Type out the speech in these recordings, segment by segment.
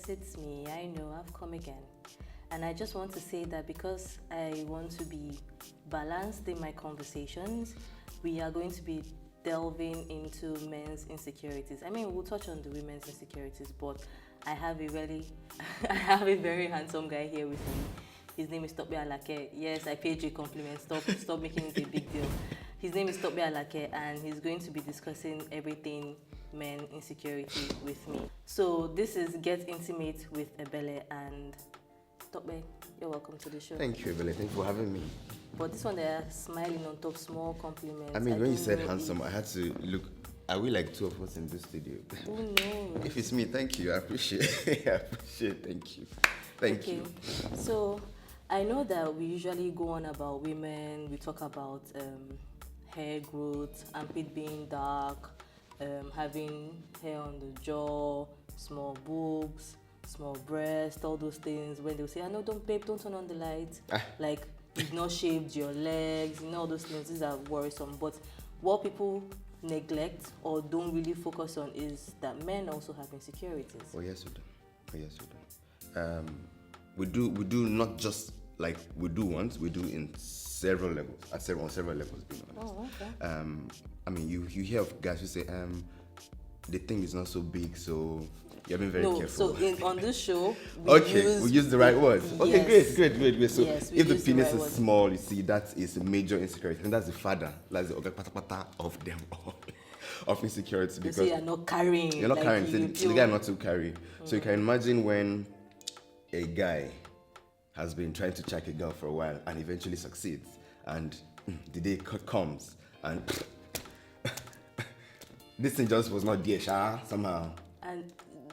Yes, it's me. I know, I've come again. And I just want to say that because I want to be balanced in my conversations, we are going to be delving into men's insecurities. I mean, we'll touch on the women's insecurities, but I have a really, I have a very handsome guy here with me. His name is Tope Alake. Yes, I paid you a compliment. Stop making it a big deal. His name is Tope Alake, and he's going to be discussing everything men insecurity with me. So this is Get Intimate with Ebele, and Tope, you're welcome to the show. Thank you, Ebele. Thank you for having me. But this one, they're smiling on top, small compliments. I mean, when you said handsome, I had to look. Are we like two of us in this studio? Who knows? If it's me, thank you. I appreciate it. I appreciate it. Thank you. Thank you. So, I know that we usually go on about women. We talk about hair growth, armpit being dark, having hair on the jaw, small boobs, small breasts, all those things. When they'll say, "I know, don't turn on the lights." Like, you've not shaved your legs, all those things. These are worrisome. But what people neglect or don't really focus on is that men also have insecurities. Oh yes, we do. Oh yes, we do. We do not just like we do once. We do in several levels. On several levels, being honest. Oh, okay. I mean, you hear of guys who say, the thing is not so big, so you're being very careful. So on this show, we use the right words. Okay, yes. great. So yes, if the penis is small, you see, that is a major insecurity. And that's the father, that's the pata of them all, of insecurity. Because so you're not carrying. You're not carrying. The guy not to carry. So you can imagine when a guy has been trying to check a girl for a while and eventually succeeds, and the day comes, and this thing just was not there, somehow. And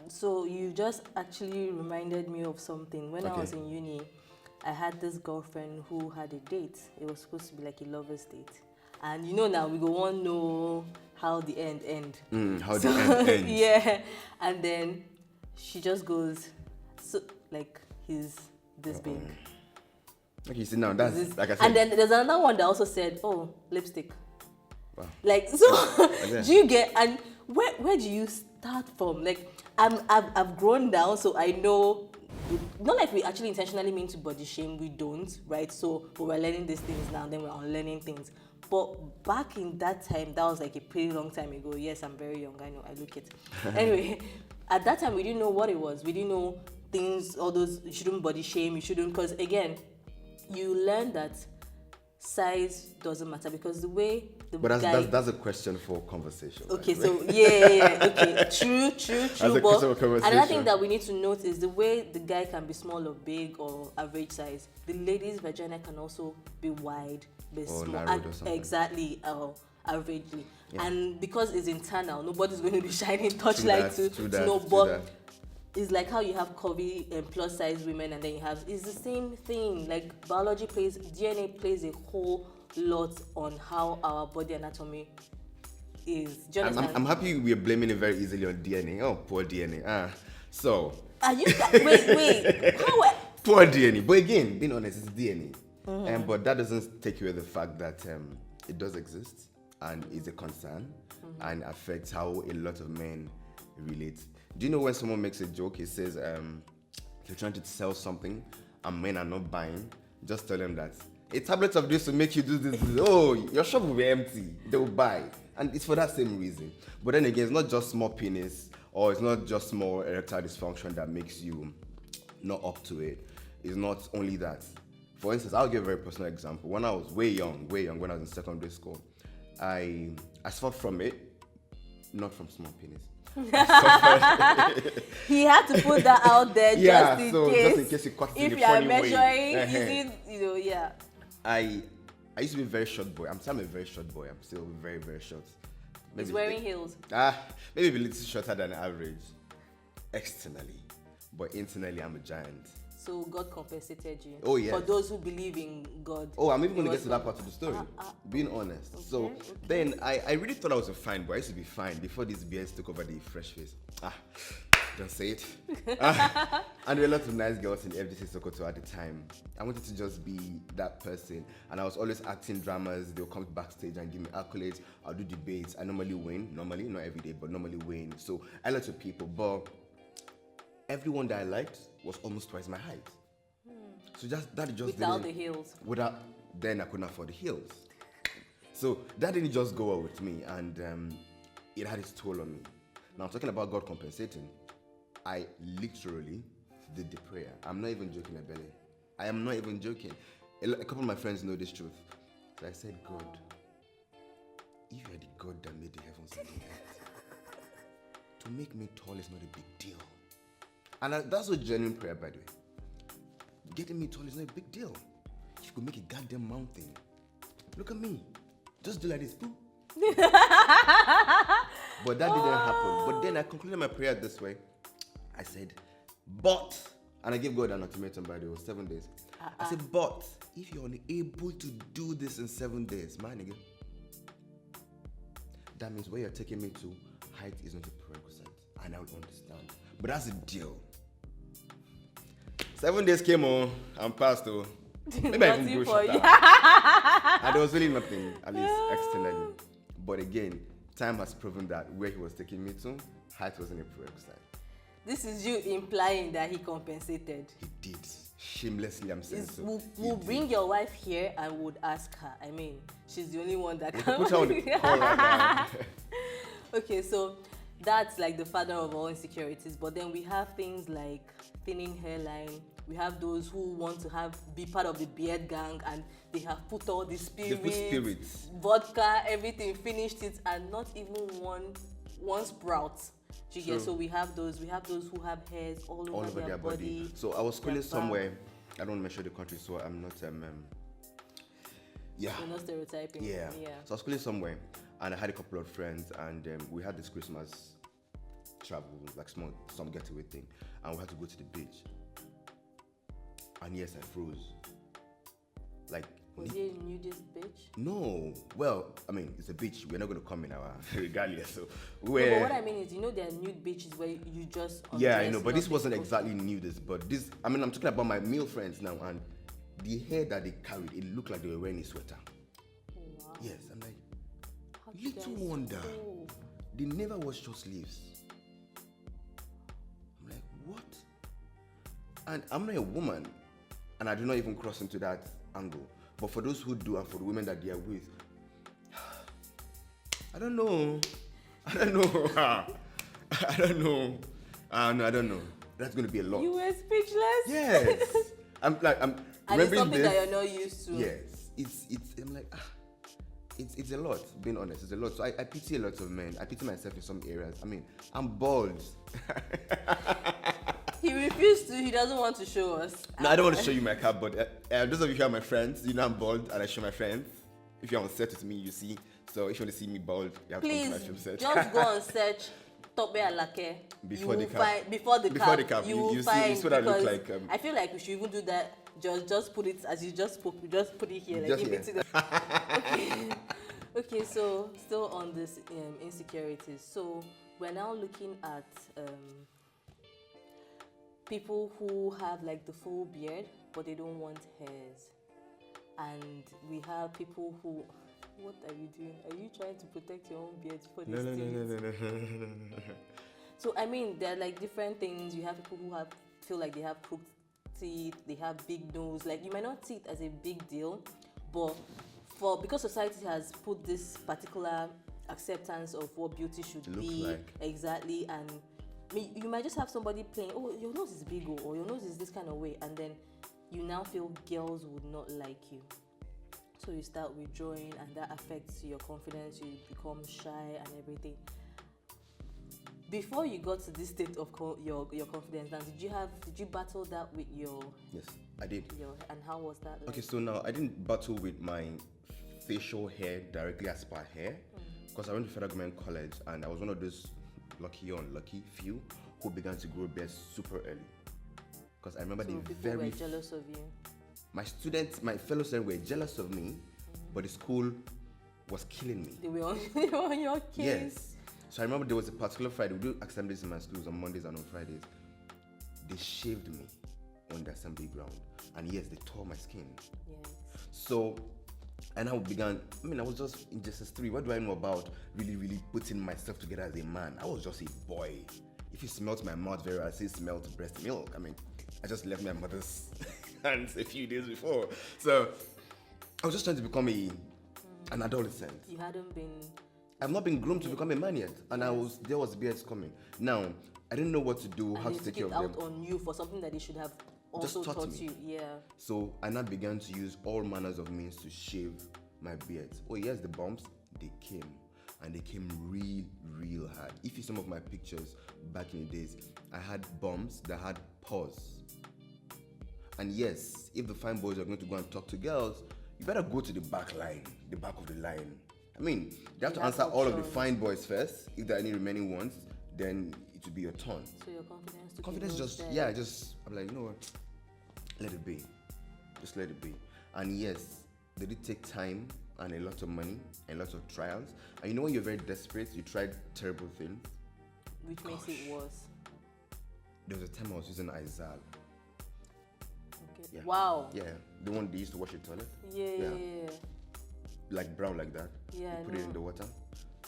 so you just actually reminded me of something. When I was in uni, I had this girlfriend who had a date. It was supposed to be like a lover's date. And now we go want to know how the end. The end ends. Yeah. And then she just goes, so like he's this big. Okay, see now that's this, like I said. And then there's another one that also said, "Oh, lipstick." Wow. Like so, do you get? And where do you start from? Like I've grown down, so I know. Not like we actually intentionally mean to body shame. We don't, right? So but we're learning these things now, then we're unlearning things. But back in that time, that was like a pretty long time ago. Yes, I'm very young. I know. I look it. Anyway, at that time we didn't know what it was. We didn't know things. All those you shouldn't body shame. You shouldn't, because again, you learn that size doesn't matter because the way the guy... that's a question for conversation. Okay, right? so yeah. Okay, true. That's a question for conversation. Another thing that we need to note is the way the guy can be small or big or average size. The lady's vagina can also be wide, be or small, narrowed or something. Exactly, averagely. Yeah. And because it's internal, nobody's going to be shining torchlight to know. But it's like how you have curvy and plus size women, and then you have, it's the same thing. Like DNA plays a whole lot on how our body anatomy is. Do you understand? I'm happy we're blaming it very easily on DNA. Oh, poor DNA. So. Are you wait? How? Poor DNA. But again, being honest, it's DNA. Mm-hmm. But that doesn't take away the fact that it does exist and is a concern and affects how a lot of men relate. Do you know when someone makes a joke, he says, if you're trying to sell something and men are not buying, just tell them that a tablet of this will make you do this. Oh, your shop will be empty. They will buy. And it's for that same reason. But then again, it's not just small penis or it's not just small erectile dysfunction that makes you not up to it. It's not only that. For instance, I'll give a very personal example. When I was way young, when I was in secondary school, I suffered from it, not from small penis. He had to put that out there just in case you caught if in you are measuring using, I used to be a very short boy. I'm still a very short boy. I'm still very, very short. He's wearing heels. Maybe a little shorter than average externally, but internally I'm a giant. So God compensated you. Oh yeah. For those who believe in God. Oh, I'm even going to get to that part of the story. Being honest. Okay, so then I really thought I was a fine boy. I used to be fine before these beards took over the fresh face. Don't say it. And there were lots of nice girls in FDC Sokoto at the time. I wanted to just be that person. And I was always acting dramas. They'll come backstage and give me accolades. I'll do debates. I normally win. Normally, not every day, but normally win. So I like to people. But everyone that I liked was almost twice my height. So that just Without the heels. Then I couldn't afford the heels. So that didn't just go well with me, and it had its toll on me. Now, talking about God compensating, I literally did the prayer. I'm not even joking, Ebele. I am not even joking. A couple of my friends know this truth. So I said, God, if you're the God that made the heavens and the earth, to make me tall is not a big deal. And that's a genuine prayer, by the way. Getting me tall is not a big deal. If you could make a goddamn mountain, look at me. Just do like this. Boom. But that didn't happen. But then I concluded my prayer this way. I said, and I gave God an ultimatum, by the way, it was 7 days. I said, but if you're unable to do this in 7 days, man, again, that means where you're taking me to, height is not a prerequisite. And I would understand. But that's a deal. 7 days came on and passed, though. Maybe I even grew shorter. And there was really nothing, at least externally. But again, time has proven that where he was taking me to, height wasn't a prerequisite. This is you implying that he compensated. He did. Shamelessly, I'm saying so. We'll bring your wife here and would ask her. I mean, she's the only one that can. Put her on the call right now. Okay, so that's like the father of all insecurities. But then we have things like thinning hairline. We have those who want to be part of the beard gang, and they have put all the spirits, vodka, everything, finished it, and not even one sprout. So we have those who have hairs all over their body. So I was schooling somewhere. I don't want to mention the country, so I'm not. You're not stereotyping. Yeah. So I was schooling somewhere, and I had a couple of friends, and we had this Christmas travel, like some getaway thing, and we had to go to the beach. And yes, I froze. Like, was it a nudist beach? No. Well, I mean, it's a beach. We're not going to come in our regalia. So but what I mean is, there are nude beaches where you just yeah, I know. But this wasn't exactly nudist. But this, I mean, I'm talking about my male friends now, and the hair that they carried, it looked like they were wearing a sweater. Oh, wow. Yes, I'm like, little wonder. They never wore short sleeves. I'm like, what? And I'm not a woman. And I do not even cross into that angle. But for those who do, and for the women that they are with, I don't know. I don't know. That's going to be a lot. You were speechless? Yes. I'm and it's something that you're not used to. Yes. I'm like, it's a lot, being honest. It's a lot. So I pity a lot of men. I pity myself in some areas. I mean, I'm bald. He refused to. He doesn't want to show us. No, I don't want to show you my cap, but those of you who are my friends, I'm bald and I show my friends. If you're on set with me, you see. So if you want to see me bald, you have to come to my film set. Just go and search Tope Alake. Before the cap. Before the cap. You will find, see what I look like. I feel like we should even do that. Just put it as you just spoke. We just put it here, like in between. Okay. So still on this insecurities. So we're now looking at people who have like the full beard, but they don't want hairs. And we have people who, what are you doing? Are you trying to protect your own beard for this No. So I mean, there are like different things. You have people who feel like they have crooked teeth, they have big nose. Like you might not see it as a big deal, but because society has put this particular acceptance of what beauty should be like. Exactly, and you might just have somebody playing, oh, your nose is big, or your nose is this kind of way, and then you now feel girls would not like you. So you start withdrawing, and that affects your confidence. You become shy and everything. Before you got to this state of your confidence, now did you battle that with your? Yes, I did. And how was that like? Okay, so now I didn't battle with my facial hair directly as per hair, because I went to Federal Government College, and I was one of those lucky or unlucky few who began to grow beards super early. Because I remember people were jealous of you. My fellow students were jealous of me, but the school was killing me. They were on your case. Yes. So I remember there was a particular Friday, we do assemblies in my schools on Mondays and on Fridays. They shaved me on the assembly ground. And yes, they tore my skin. Yes. So, and I was just in JSS3. What do I know about really, really putting myself together as a man? I was just a boy. If you smelt my mouth very well, I say smelt breast milk. I mean, I just left my mother's hands a few days before. So I was just trying to become an adolescent. You hadn't been... I've not been groomed to become a man yet. And there was beards coming. Now, I didn't know what to do, how to take care of them. And they took it out on you for something that they should have also taught you. Yeah. So I now began to use all manners of means to shave my beard. Oh yes, the bumps, they came. And they came real hard. If you see some of my pictures back in the days, I had bumps that had pores. And yes, if the fine boys are going to go and talk to girls, you better go to the back line, the back of the line. I mean, you have to answer all of the fine boys first. If there are any remaining ones, then it will be your turn. So your confidence to confidence I'm like, you know what? Let it be. Just let it be. And yes, they did take time and a lot of money and lots of trials. And you know when you're very desperate, you tried terrible things. Which makes it worse. There was a time I was using Izal. Okay. Yeah. Wow. Yeah, the one they used to wash your toilet. Yeah. Like brown like that. Yeah. You put it in the water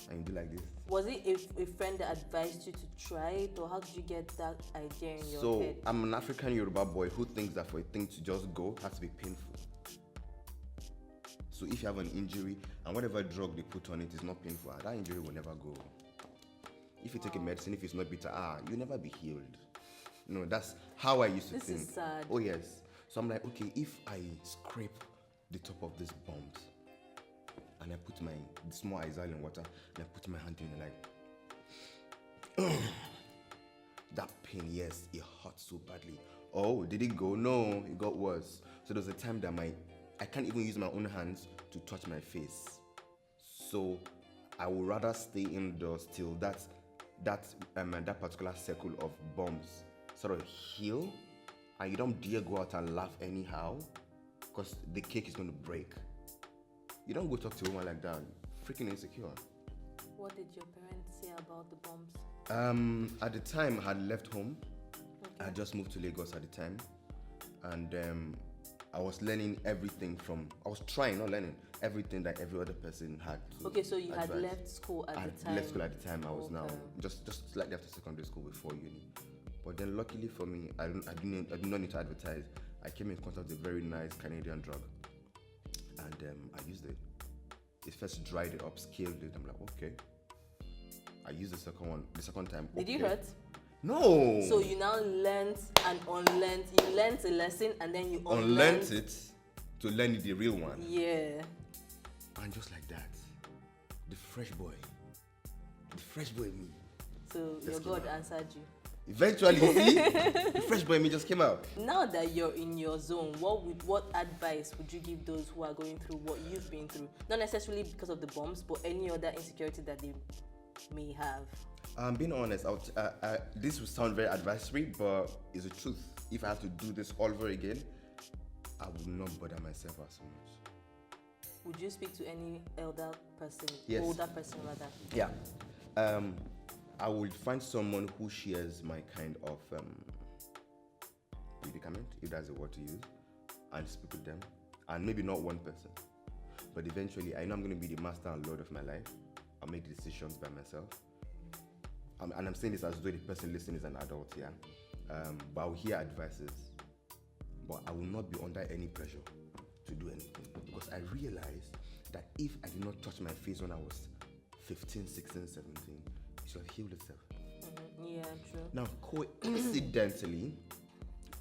and you do like this. Was it a friend that advised you to try it, or how did you get that idea in your head? So I'm an African Yoruba boy who thinks that for a thing to just go has to be painful. So if you have an injury and whatever drug they put on it is not painful, that injury will never go. If you take a medicine, if it's not bitter, you'll never be healed. No, that's how I used to think. This is sad. Oh yes. So I'm like, okay, if I scrape the top of this bump and I put my small Izal in water and I put my hand in and like, that pain, yes, it hurts so badly. Oh, did it go? No, it got worse. So there was a time that I can't even use my own hands to touch my face. So I would rather stay indoors till that particular circle of bombs sort of heal, and you don't dare go out and laugh anyhow, because the cake is going to break. You don't go talk to a woman like that. Freaking insecure. What did your parents say about the bombs? At the time, I had left home. Okay. I had just moved to Lagos at the time, and I was learning everything I was trying, not learning, everything that every other person had to. Okay, so you advise. had left school at the time. I left school at the time. I was now just slightly after secondary school before uni. But then luckily for me, I did not need to advertise. I came in contact with a very nice Canadian drug, and I used it. It first dried it up, scaled it. I'm like, okay. I used the second time. Did you hurt? No. So you now learned and unlearned. You learned a lesson and then you unlearned it to learn the real one. Yeah. And just like that, the fresh boy me. So your God answered you. Eventually, see, the fresh boy me just came out. Now that you're in your zone, what advice would you give those who are going through what you've been through? Not necessarily because of the bombs, but any other insecurity that they may have. Being honest, this will sound very advisory, but it's the truth. If I have to do this all over again, I would not bother myself as so much. Would you speak to any older person rather? Yeah. I would find someone who shares my kind of predicament, if that's the word to use, and speak with them. And maybe not one person, but eventually I know I'm going to be the master and lord of my life. I'll make the decisions by myself. And I'm saying this as though the person listening is an adult, yeah. But I'll hear advices, but I will not be under any pressure to do anything, because I realized that if I did not touch my face when I was 15, 16, 17, it should have healed itself. Mm-hmm. Yeah, true. Now, coincidentally,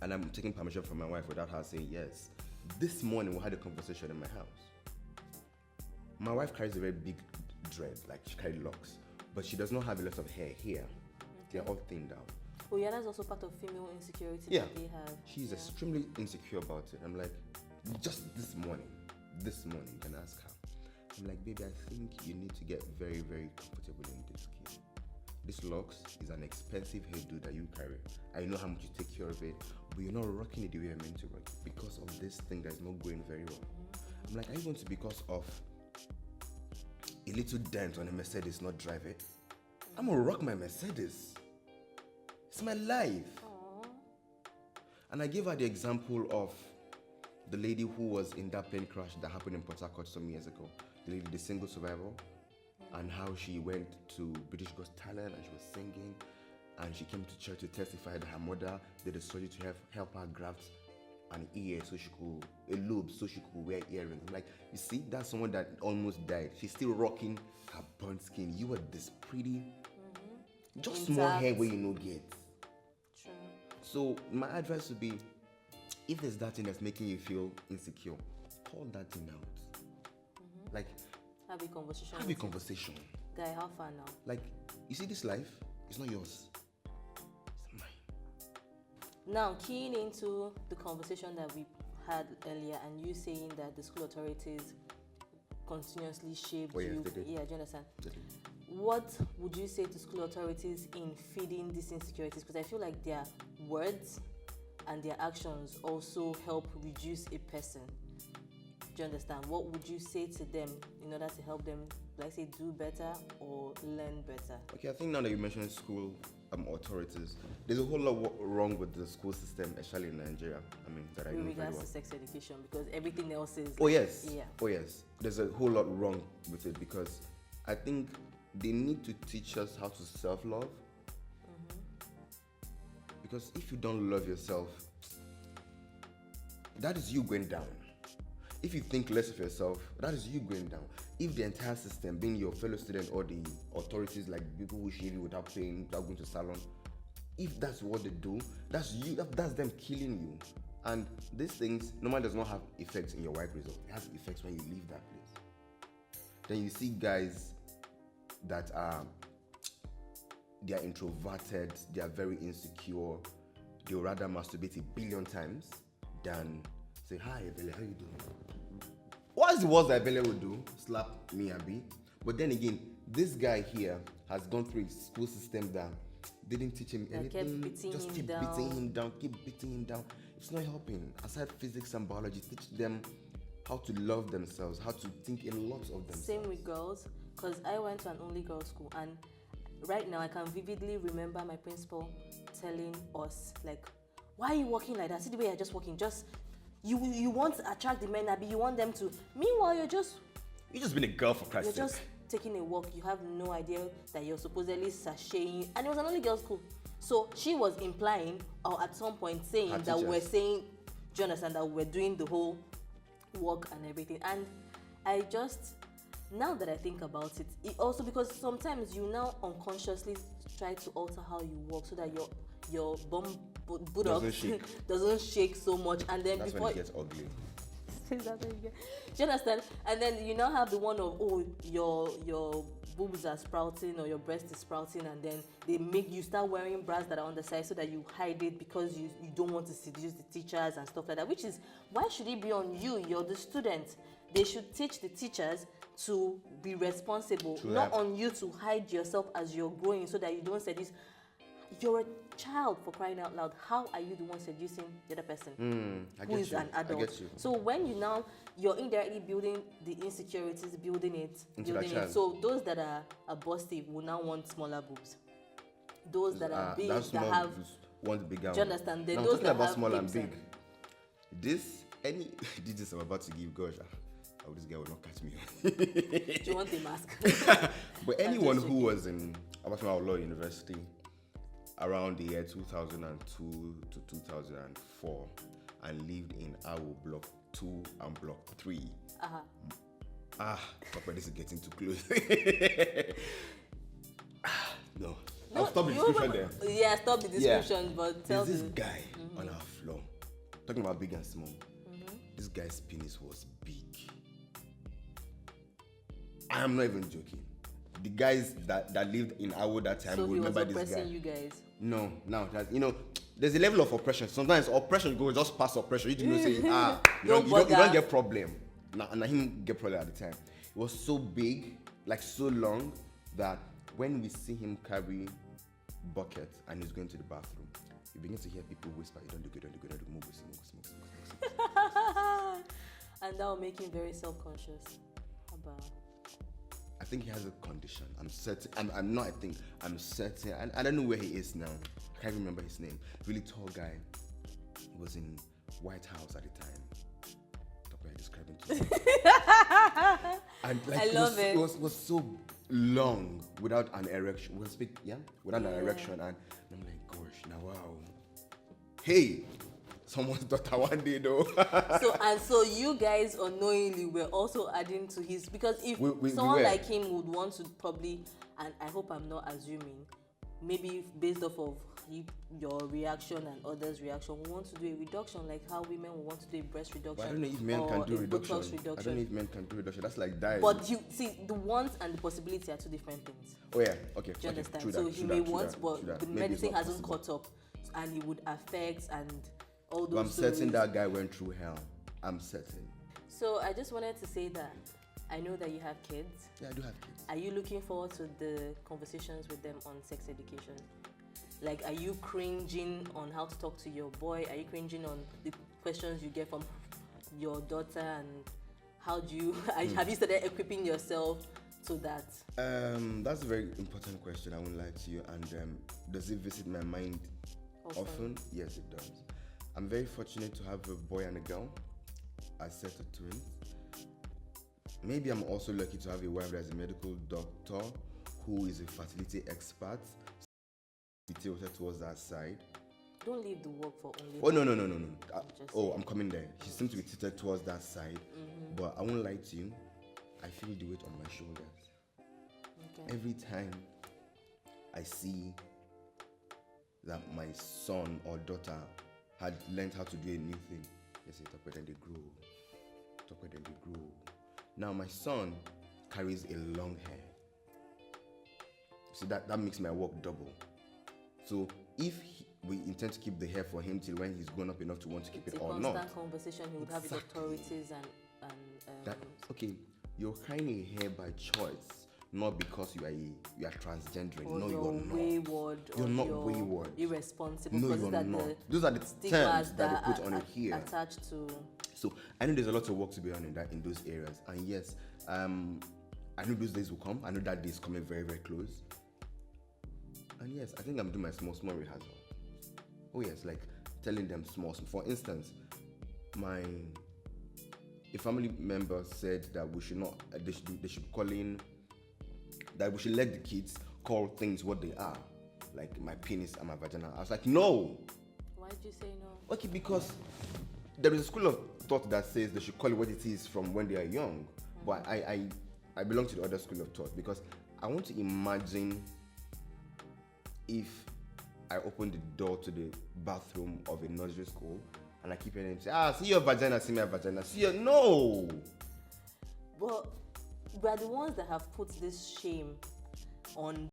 and I'm taking permission from my wife without her saying yes, this morning we had a conversation in my house. My wife carries a very big dread, like she carries locks, but she does not have a lot of hair here. Okay. They're all thinned out. Oh yeah, that's also part of female insecurity that they have. She's extremely insecure about it. I'm like, just this morning, you can ask her. I'm like, baby, I think you need to get very, very comfortable in this skin. This locks is an expensive hairdo that you carry. I know how much you take care of it, but you're not rocking it the way you're meant to rock it because of this thing that's not going very well. I'm like, are you going to, because of a little dent on a Mercedes, not drive it? I'm gonna rock my Mercedes. It's my life. Aww. And I gave her the example of the lady who was in that plane crash that happened in Port Harcourt some years ago. The lady, the single survivor, and how she went to British Got Talent and she was singing, and she came to church to testify that her mother did a surgery to help her graft an ear so she could, a lobe so she could wear earrings. Like, you see, that's someone that almost died. She's still rocking her burnt skin. You were this pretty, just small hair where you know get. True. So my advice would be, if there's that thing that's making you feel insecure, call that thing out. Like, have a conversation. Have a conversation. Guy, how far now? Like, you see, this life, it's not yours. It's mine. Now, keying into the conversation that we had earlier, and you saying that the school authorities continuously shaped you. They did. Yeah, do you understand? They did. What would you say to school authorities in feeding these insecurities? Because I feel like their words and their actions also help reduce a person. Do you understand? What would you say to them in order to help them, like say, do better or learn better? Okay, I think now that you mentioned school authorities, there's a whole lot wrong with the school system, especially in Nigeria. I mean, that I know In very regards well. to sex education, because everything else is. Oh yes. Yeah. Oh yes. There's a whole lot wrong with it because I think they need to teach us how to self-love. Because if you don't love yourself, that is you going down. If you think less of yourself, that is you going down. If the entire system, being your fellow student or the authorities, like people who shave you without paying, without going to salon, if that's what they do, that's you. That's them killing you. And these things normally does not have effects in your work result. It has effects when you leave that place. Then you see guys that they are introverted, they are very insecure. They would rather masturbate 1 billion times than say, "Hi, Ebele, how you doing?" What's the worst that Ebele would do? Slap me, Abi. But then again, this guy here has gone through a school system that didn't teach him anything. Just keep beating him down, keep beating him down. It's not helping. Aside physics and biology, teach them how to love themselves, how to think a lot of themselves. Same with girls, because I went to an only girls school, and right now I can vividly remember my principal telling us, like, why are you walking like that? See the way you're just walking, just you want to attract the men, Abi, you want them to. Meanwhile, you're just been a girl for Christ's sake. You're just taking a walk. You have no idea that you're supposedly sashaying, and it was an only girls school. So she was implying, or at some point saying that we're saying, do you understand, that we're doing the whole walk and everything. And I just, now that I think about it, it also, because sometimes you now unconsciously try to alter how you walk so that your bum doesn't shake so much, and then that's before when it gets ugly. Do you understand? And then you now have the one of, oh, your boobs are sprouting or your breast is sprouting, and then they make you start wearing bras that are on the side so that you hide it because you don't want to seduce the teachers and stuff like that. Which is, why should it be on you? You're the student. They should teach the teachers to be responsible, not on you to hide yourself as you're growing so that you don't seduce. You're a child, for crying out loud. How are you the one seducing the other person who is an adult? I get you. So when you're indirectly building the insecurities, building it. So those that are busty will now want smaller boobs. Those that are big, that have want bigger. Do you understand? Then now, those talking that about have small and big. This I'm about to give, gosh, this guy will not catch me. Do you want a mask? But anyone who was in Abatima Law University around the year 2002 to 2004 and lived in Awo Block 2 and Block 3. Papa, this is getting too close. No, I'll stop the description there. Yeah, stop the description, but tell There's this guy on our floor, talking about big and small. This guy's penis was big. I am not even joking. The guys that lived in Awo that time will remember this guy. So he was oppressing you guys? No, there's a level of oppression. Sometimes oppression goes just past oppression. You know, say, you don't get problem. And him get problem at the time. It was so big, like so long, that when we see him carry bucket and he's going to the bathroom, you begin to hear people whisper, "You don't do good, move. And that will make him very self-conscious about. I think he has a condition. I'm certain. I'm certain. And I don't know where he is now. I can't remember his name. Really tall guy. He was in White House at the time. Tope, describing to you. And like, I love it. It was so long without an erection. Without an erection, and I'm like, gosh, now wow. Hey, someone's daughter one day though. So you guys unknowingly were also adding to his, because if someone like him would want to probably, and I hope I'm not assuming, maybe based off of your reaction and others' reaction, we want to do a reduction, like how women will want to do a breast reduction. But I don't know if men can do reduction. I don't know if men can do reduction. That's like dying. But you see, the want and the possibility are two different things. Oh yeah, okay. Do you understand? True so that, he true may that, want, but that. the Maybe medicine hasn't possible. caught up, and it would affect and all those. But I'm certain that guy went through hell. I'm certain. So I just wanted to say that I know that you have kids. Yeah, I do have kids. Are you looking forward to the conversations with them on sex education? Like, are you cringing on how to talk to your boy? Are you cringing on the questions you get from your daughter? And how do you, have you started equipping yourself to that? That's a very important question, I won't lie to you. And does it visit my mind often? Yes, it does. I'm very fortunate to have a boy and a girl, a set of twins. Maybe I'm also lucky to have a wife that's a medical doctor who is a fertility expert. Tilted towards that side. Don't leave the work for only. Oh no. I'm coming there. She seems to be tilted towards that side, but I won't lie to you. I feel the weight on my shoulders. Okay. Every time I see that my son or daughter had learned how to do a new thing, they say, Tope, then they grow. Tope, then they grow. Now my son carries a long hair. So that makes my work double. So if we intend to keep the hair for him till when he's grown up enough to want to keep it or not. It's a constant conversation he would have with authorities and okay, you're carrying a hair by choice, not because you are transgender. Or no, you're not. Wayward. You're not wayward. Irresponsible. No, you're not. Those are the terms that they put on it here. Attached to. So I know there's a lot of work to be done in those areas, and yes, I know those days will come. I know that day is coming very, very close. And yes, I think I'm doing my small rehearsal. Oh yes, like telling them small. For instance, a family member said that we should not, they should call in, that we should let the kids call things what they are, like my penis and my vagina. I was like, no. Why did you say no? Okay, because there is a school of thought that says they should call it what it is from when they are young. But I belong to the other school of thought, because I want to imagine if I open the door to the bathroom of a nursery school and I keep hearing him say, see your vagina, see my vagina, see your... No! But we are the ones that have put this shame on